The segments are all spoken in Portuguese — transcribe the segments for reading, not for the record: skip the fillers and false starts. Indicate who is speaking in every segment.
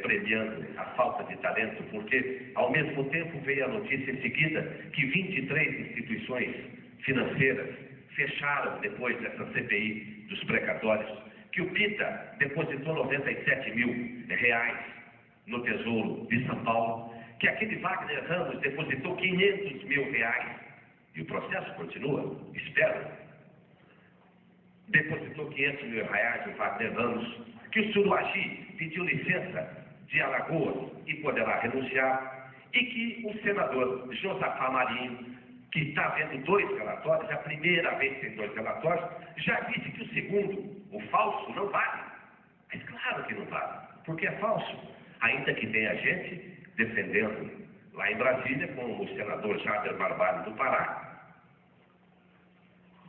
Speaker 1: premiando a falta de talento, porque ao mesmo tempo veio a notícia em seguida que 23 instituições financeiras fecharam depois dessa CPI dos precatórios, que o PITA depositou 97 mil reais no Tesouro de São Paulo, que aquele Wagner Ramos depositou 500 mil reais, e o processo continua, espero, depositou 500 mil reais o Wagner Ramos, que o Suruagi pediu licença de Alagoas e poderá renunciar, e que o senador Josafá Marinho, que está vendo 2 relatórios, a primeira vez que tem 2 relatórios, já disse que o segundo, o falso, não vale. Mas claro que não vale, porque é falso, ainda que tenha gente defendendo lá em Brasília, como o senador Jader Barbalho do Pará,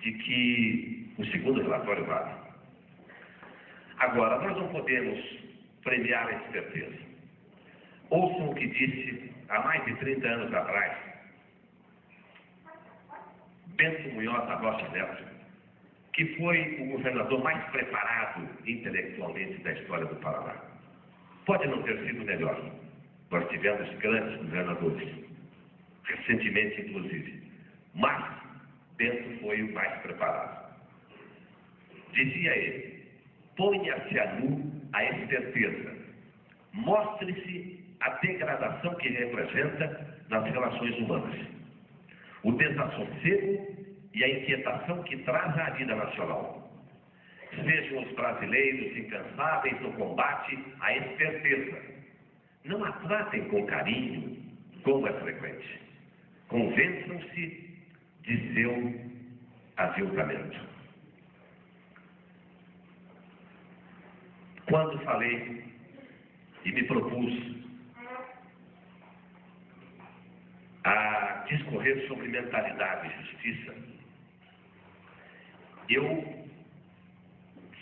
Speaker 1: de que o segundo relatório vale. Agora, nós não podemos premiar a esperteza. Ouçam o que disse há mais de 30 anos atrás Bento Munhoz da Rocha Neto, que foi o governador mais preparado intelectualmente da história do Paraná. Pode não ter sido melhor. Nós tivemos grandes governadores, recentemente inclusive, mas Bento foi o mais preparado. Dizia ele: ponha-se a nu a esperteza, mostre-se a degradação que representa nas relações humanas, o desassossego e a inquietação que traz à vida nacional. Sejam os brasileiros incansáveis no combate à esperteza. Não a tratem com carinho, como é frequente. Convençam-se de seu aviltamento. Quando falei e me propus a discorrer sobre mentalidade e justiça, eu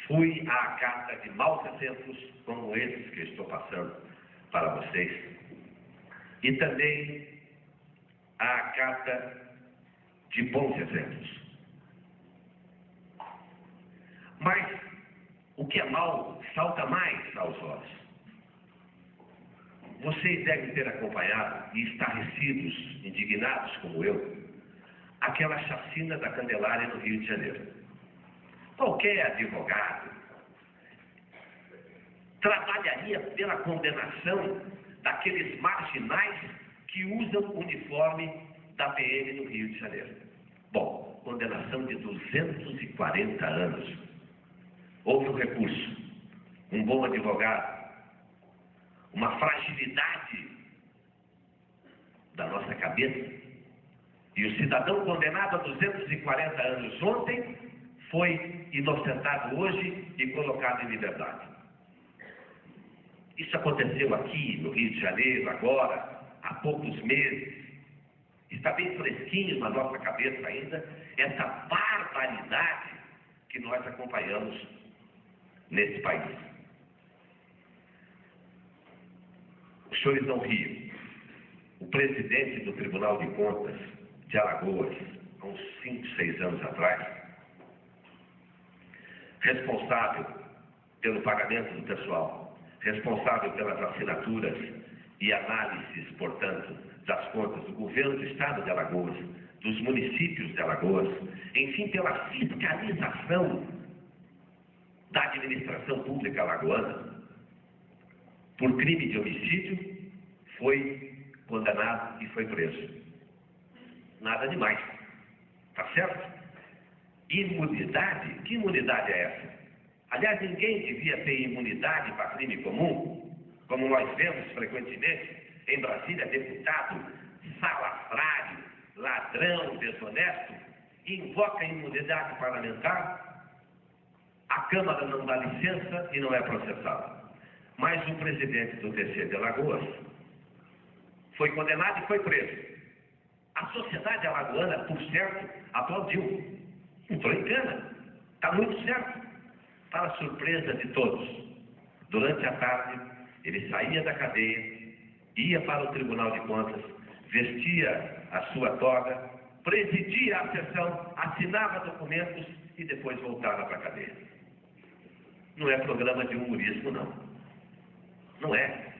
Speaker 1: fui à carta de maus exemplos como esses que eu estou passando para vocês, e também à carta de bons exemplos. Mas o que é mal salta mais aos olhos. Vocês devem ter acompanhado, e estarrecidos, indignados como eu, aquela chacina da Candelária no Rio de Janeiro. Qualquer advogado trabalharia pela condenação daqueles marginais que usam o uniforme da PM no Rio de Janeiro. Bom, condenação de 240 anos. Houve um recurso, um bom advogado, uma fragilidade da nossa cabeça, e o cidadão condenado a 240 anos ontem foi inocentado hoje e colocado em liberdade. Isso aconteceu aqui no Rio de Janeiro agora, há poucos meses. Está bem fresquinho na nossa cabeça ainda essa barbaridade que nós acompanhamos nesse país. Os senhores não riam. O presidente do Tribunal de Contas de Alagoas, há uns 5, 6 anos atrás, responsável pelo pagamento do pessoal, responsável pelas assinaturas e análises, portanto, das contas do governo do estado de Alagoas, dos municípios de Alagoas, enfim, pela fiscalização da administração pública alagoana, por crime de homicídio, foi condenado e foi preso. Nada demais. Tá certo? Imunidade? Que imunidade é essa? Aliás, ninguém devia ter imunidade para crime comum, como nós vemos frequentemente em Brasília, deputado salafrário, ladrão, desonesto, invoca imunidade parlamentar, a Câmara não dá licença e não é processado. Mas o presidente do TC de Alagoas foi condenado e foi preso. A sociedade alagoana, por certo, aplaudiu. Entrou em cana. Está muito certo. Para a surpresa de todos, durante a tarde, ele saía da cadeia, ia para o Tribunal de Contas, vestia a sua toga, presidia a sessão, assinava documentos e depois voltava para a cadeia. Não é programa de humorismo, não. Não é.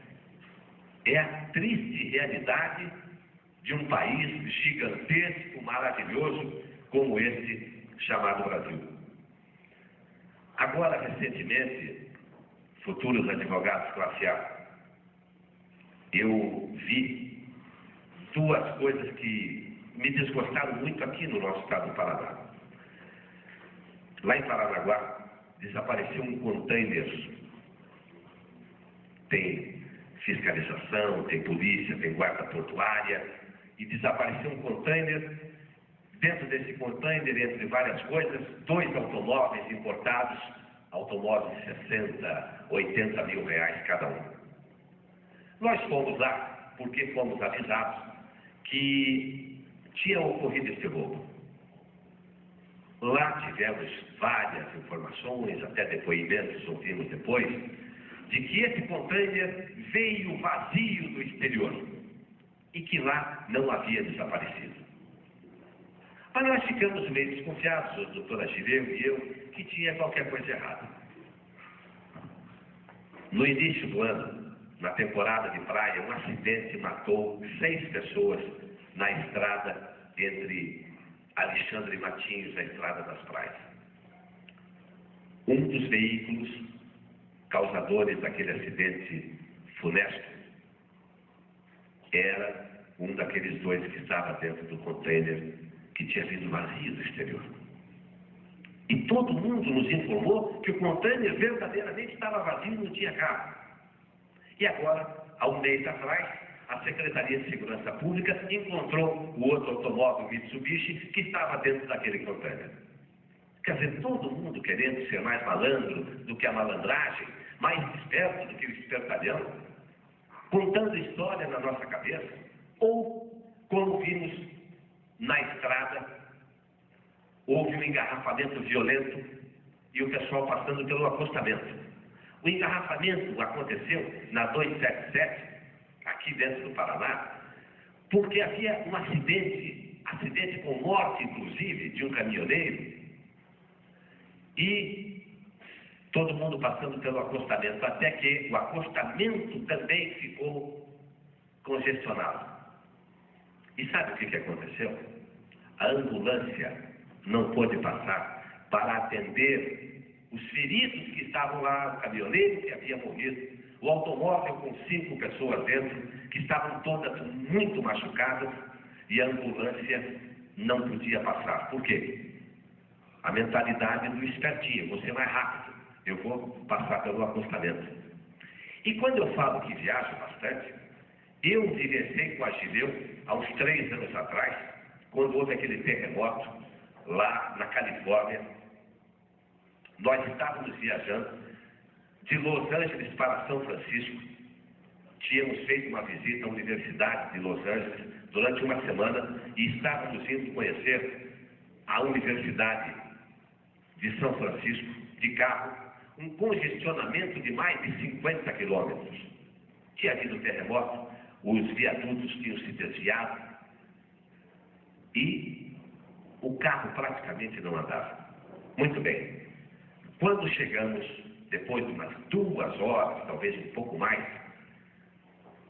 Speaker 1: É a triste realidade de um país gigantesco, maravilhoso, como esse chamado Brasil. Agora, recentemente, futuros advogados classe A, eu vi duas coisas que me desgostaram muito aqui no nosso estado do Paraná. Lá em Paranaguá, desapareceu um container. Tem fiscalização, tem polícia, tem guarda portuária, e desapareceu um container. Dentro desse container, entre várias coisas, 2 automóveis importados, automóveis de 60, 80 mil reais cada um. Nós fomos lá porque fomos avisados que tinha ocorrido esse roubo. Lá tivemos várias informações, até depoimentos ouvimos depois, de que esse container veio vazio do exterior e que lá não havia desaparecido. Mas nós ficamos meio desconfiados, a doutora Gireu e eu, que tinha qualquer coisa errada. No início do ano, na temporada de praia, um acidente matou 6 pessoas na estrada entre Alexandre e Matinhos, a estrada das praias. Um dos veículos causadores daquele acidente funesto era um daqueles 2 que estava dentro do container que tinha vindo vazio do exterior. E todo mundo nos informou que o container verdadeiramente estava vazio e não tinha carro. E agora, há um mês atrás, a Secretaria de Segurança Pública encontrou o outro automóvel Mitsubishi que estava dentro daquele container. Quer dizer, todo mundo querendo ser mais malandro do que a malandragem, mais esperto do que o espertalhão, contando história na nossa cabeça, ou, como vimos na estrada, houve um engarrafamento violento e o pessoal passando pelo acostamento. O engarrafamento aconteceu na 277, aqui dentro do Paraná, porque havia um acidente com morte, inclusive, de um caminhoneiro, e todo mundo passando pelo acostamento, até que o acostamento também ficou congestionado. E sabe o que aconteceu? A ambulância não pôde passar para atender os feridos que estavam lá, o caminhoneiro que havia morrido, o automóvel com 5 pessoas dentro, que estavam todas muito machucadas, e a ambulância não podia passar. Por quê? A mentalidade do espertinho, vou ser mais rápido, eu vou passar pelo acostamento. E quando eu falo que viajo bastante, eu vivenciei com a Gireu há uns 3 anos atrás, quando houve aquele terremoto lá na Califórnia. Nós estávamos viajando de Los Angeles para São Francisco. Tínhamos feito uma visita à Universidade de Los Angeles durante uma semana e estávamos indo conhecer a Universidade de São Francisco de carro, um congestionamento de mais de 50 quilômetros. Tinha havido terremoto, os viadutos tinham se desviado e o carro praticamente não andava. Muito bem. Quando chegamos, depois de umas 2 horas, talvez um pouco mais,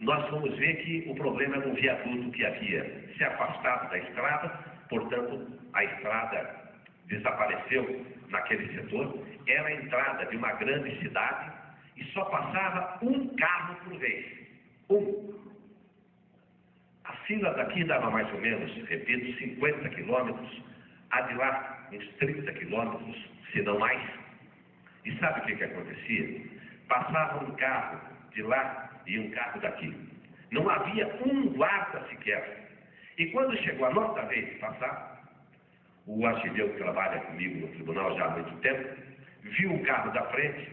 Speaker 1: nós fomos ver que o problema era um viaduto que havia se afastado da estrada, portanto, a estrada desapareceu naquele setor, era a entrada de uma grande cidade e só passava um carro por vez. A fila daqui dava mais ou menos, repito, 50 quilômetros, a de lá uns 30 quilômetros, se não mais. E sabe o que acontecia? Passava um carro de lá e um carro daqui. Não havia um guarda sequer. E quando chegou a nossa vez de passar, o Archideu, que trabalha comigo no tribunal já há muito tempo, viu o carro da frente,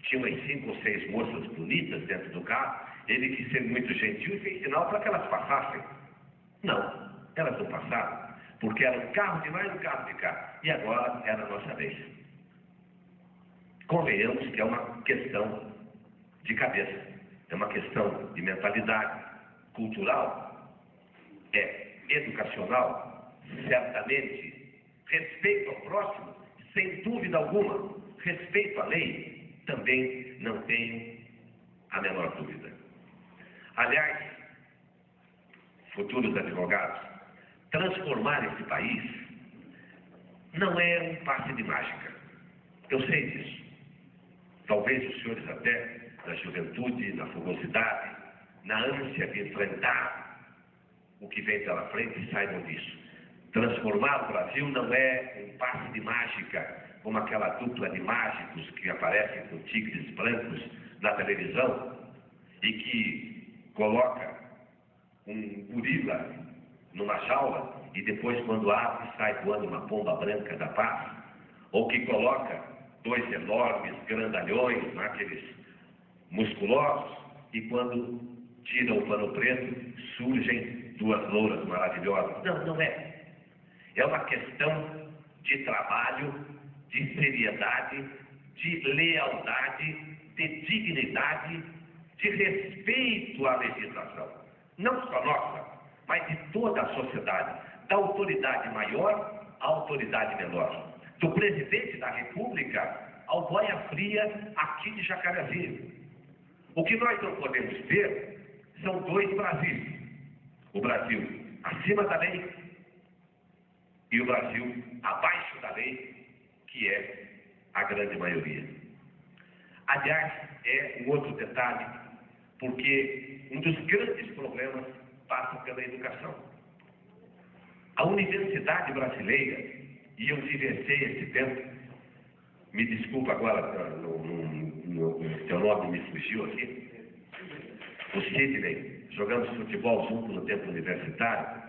Speaker 1: tinha umas 5 ou 6 moças bonitas dentro do carro, ele quis ser muito gentil e fez sinal para que elas passassem. Não, elas não passaram, porque era um carro de lá e um carro de cá. E agora era a nossa vez. Convenhamos que é uma questão de cabeça, é uma questão de mentalidade cultural, educacional, certamente. Respeito ao próximo, sem dúvida alguma. Respeito à lei, também não tenho a menor dúvida. Aliás, futuros advogados, transformar esse país não é um passe de mágica. Eu sei disso. Talvez os senhores até, na juventude, na fogosidade, na ânsia de enfrentar o que vem pela frente, saibam disso. Transformar o Brasil não é um passe de mágica, como aquela dupla de mágicos que aparecem com tigres brancos na televisão e que coloca um gorila numa jaula e depois, quando abre, sai voando uma pomba branca da paz, ou que coloca dois enormes grandalhões, aqueles musculosos, e quando tira o pano preto, surgem duas louras maravilhosas. Não, não é. É uma questão de trabalho, de seriedade, de lealdade, de dignidade, de respeito à legislação. Não só nossa, mas de toda a sociedade, da autoridade maior à autoridade menor, do presidente da República ao boia fria aqui de Jacarezinho. O que nós não podemos ter são dois Brasis. O Brasil acima da lei e o Brasil abaixo da lei, que é a grande maioria. Aliás, é um outro detalhe, porque um dos grandes problemas passa pela educação. A universidade brasileira, e eu vivenciei esse tempo, me desculpa agora, o teu nome me fugiu aqui, o Sidney, jogamos futebol junto no tempo universitário,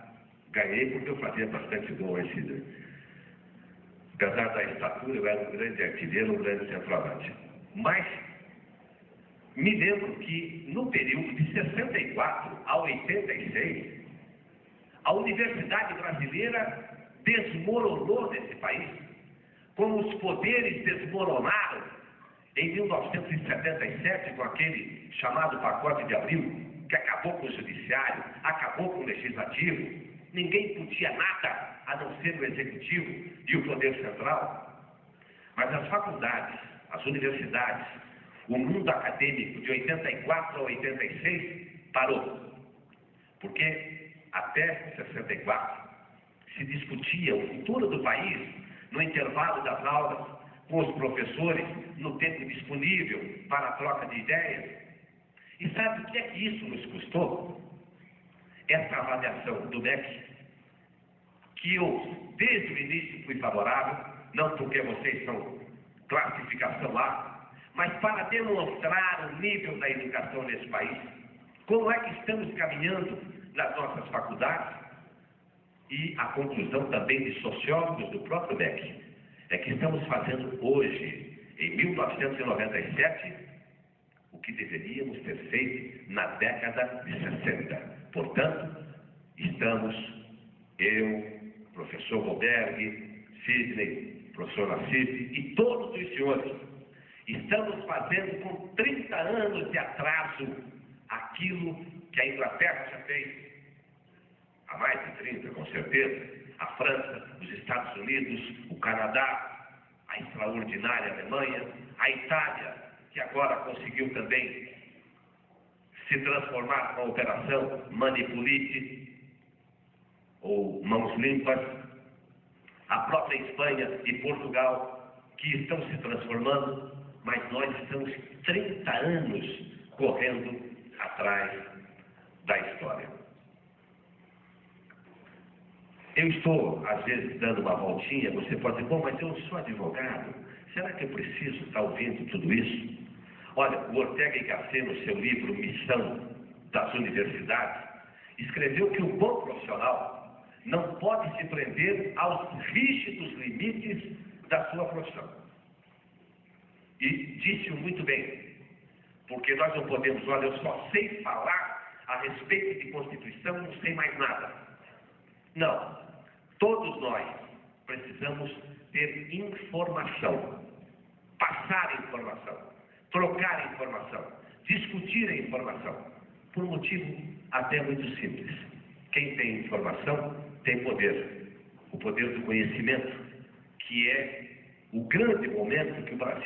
Speaker 1: ganhei porque eu fazia bastante gol em Sidney. Apesar da estatura, eu era um grande artilheiro, um grande centroavante. Mas me lembro que no período de 64 a 86, a universidade brasileira desmoronou nesse país, como os poderes desmoronaram em 1977 com aquele chamado Pacote de Abril, que acabou com o judiciário, acabou com o legislativo. Ninguém podia nada a não ser o executivo e o poder central. Mas as faculdades, as universidades, o mundo acadêmico de 84 a 86 parou. Porque até 64 se discutia o futuro do país no intervalo das aulas, com os professores, no tempo disponível para a troca de ideias. E sabe o que é que isso nos custou? Essa avaliação do MEC, que eu, desde o início, fui favorável, não porque vocês são classificação A, mas para demonstrar o nível da educação nesse país, como é que estamos caminhando nas nossas faculdades, e a conclusão também de sociólogos do próprio MEC, é que estamos fazendo hoje, em 1997, o que deveríamos ter feito na década de 60. Portanto, estamos, eu, professor Goldberg, Sidney, professor Nassif e todos os senhores, estamos fazendo com 30 anos de atraso aquilo que a Inglaterra já fez há mais de 30, com certeza, a França, os Estados Unidos, o Canadá, a extraordinária Alemanha, a Itália, que agora conseguiu também se transformar com a operação Manipulite, ou Mãos Limpas, a própria Espanha e Portugal, que estão se transformando, mas nós estamos 30 anos correndo atrás da história. Eu estou, às vezes, dando uma voltinha, você pode dizer, bom, mas eu sou advogado, será que eu preciso estar ouvindo tudo isso? Olha, o Ortega y Gasset, no seu livro Missão das Universidades, escreveu que o bom profissional não pode se prender aos rígidos limites da sua profissão. E disse-o muito bem, porque nós não podemos, olha, eu só sei falar a respeito de Constituição, não sei mais nada. Não, todos nós precisamos ter informação, passar informação, trocar informação, discutir a informação, por um motivo até muito simples. Quem tem informação tem poder, o poder do conhecimento, que é o grande momento que o Brasil